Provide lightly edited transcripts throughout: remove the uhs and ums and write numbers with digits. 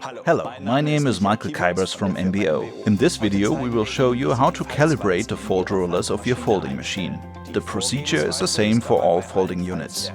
Hello, my name is Michael Kuipers from MBO. In this video we will show you how to calibrate the fold rollers of your folding machine. The procedure is the same for all folding units.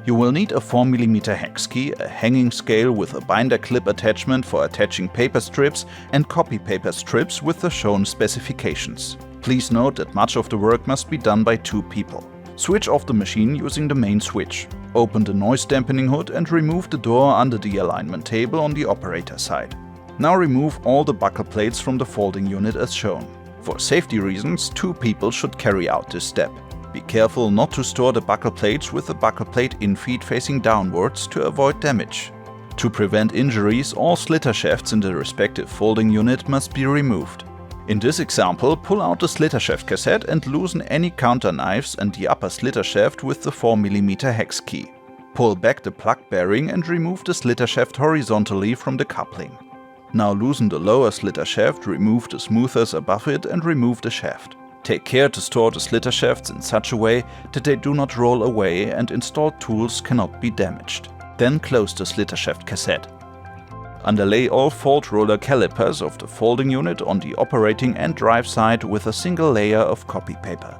You will need a 4mm hex key, a hanging scale with a binder clip attachment for attaching paper strips, and copy paper strips with the shown specifications. Please note that much of the work must be done by 2 people. Switch off the machine using the main switch. Open the noise dampening hood and remove the door under the alignment table on the operator side. Now remove all the buckle plates from the folding unit as shown. For safety reasons, 2 people should carry out this step. Be careful not to store the buckle plates with the buckle plate infeed facing downwards to avoid damage. To prevent injuries, all slitter shafts in the respective folding unit must be removed. In this example, pull out the slitter shaft cassette and loosen any counter knives and the upper slitter shaft with the 4mm hex key. Pull back the plug bearing and remove the slitter shaft horizontally from the coupling. Now loosen the lower slitter shaft, remove the smoothers above it and remove the shaft. Take care to store the slitter shafts in such a way that they do not roll away and installed tools cannot be damaged. Then close the slitter shaft cassette. Underlay all fold roller calipers of the folding unit on the operating and drive side with a single layer of copy paper.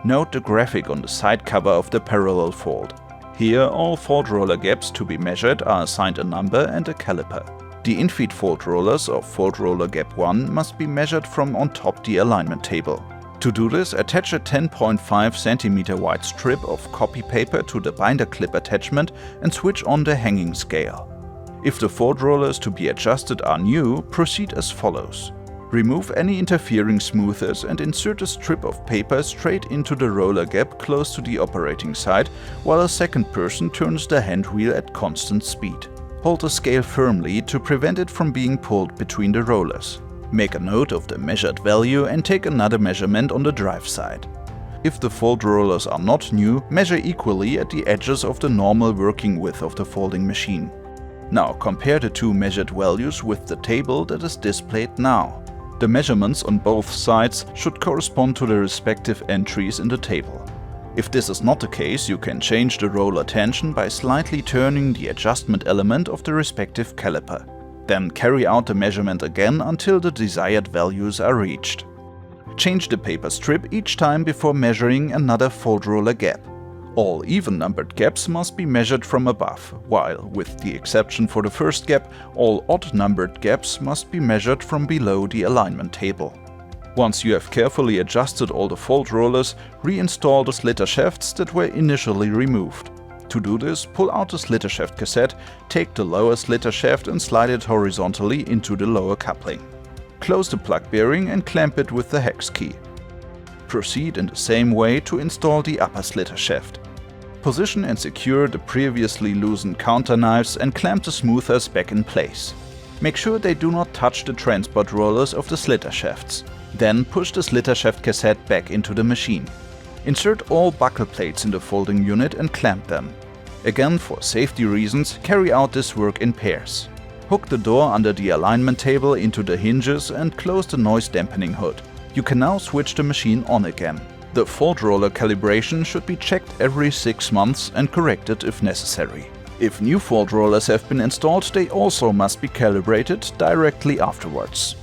Note the graphic on the side cover of the parallel fold. Here all fold roller gaps to be measured are assigned a number and a caliper. The infeed fold rollers of fold roller gap 1 must be measured from on top the alignment table. To do this, attach a 10.5 cm wide strip of copy paper to the binder clip attachment and switch on the hanging scale. If the fold rollers to be adjusted are new, proceed as follows. Remove any interfering smoothers and insert a strip of paper straight into the roller gap close to the operating side, while a second person turns the hand wheel at constant speed. Hold the scale firmly to prevent it from being pulled between the rollers. Make a note of the measured value and take another measurement on the drive side. If the fold rollers are not new, measure equally at the edges of the normal working width of the folding machine. Now compare the 2 measured values with the table that is displayed now. The measurements on both sides should correspond to the respective entries in the table. If this is not the case, you can change the roller tension by slightly turning the adjustment element of the respective caliper. Then carry out the measurement again until the desired values are reached. Change the paper strip each time before measuring another fold roller gap. All even-numbered gaps must be measured from above, while, with the exception for the first gap, all odd-numbered gaps must be measured from below the alignment table. Once you have carefully adjusted all the fold rollers, reinstall the slitter shafts that were initially removed. To do this, pull out the slitter shaft cassette, take the lower slitter shaft and slide it horizontally into the lower coupling. Close the plug bearing and clamp it with the hex key. Proceed in the same way to install the upper slitter shaft. Position and secure the previously loosened counter knives and clamp the smoothers back in place. Make sure they do not touch the transport rollers of the slitter shafts. Then push the slitter shaft cassette back into the machine. Insert all buckle plates in the folding unit and clamp them. Again, for safety reasons, carry out this work in pairs. Hook the door under the alignment table into the hinges and close the noise dampening hood. You can now switch the machine on again. The fold roller calibration should be checked every 6 months and corrected if necessary. If new fold rollers have been installed, they also must be calibrated directly afterwards.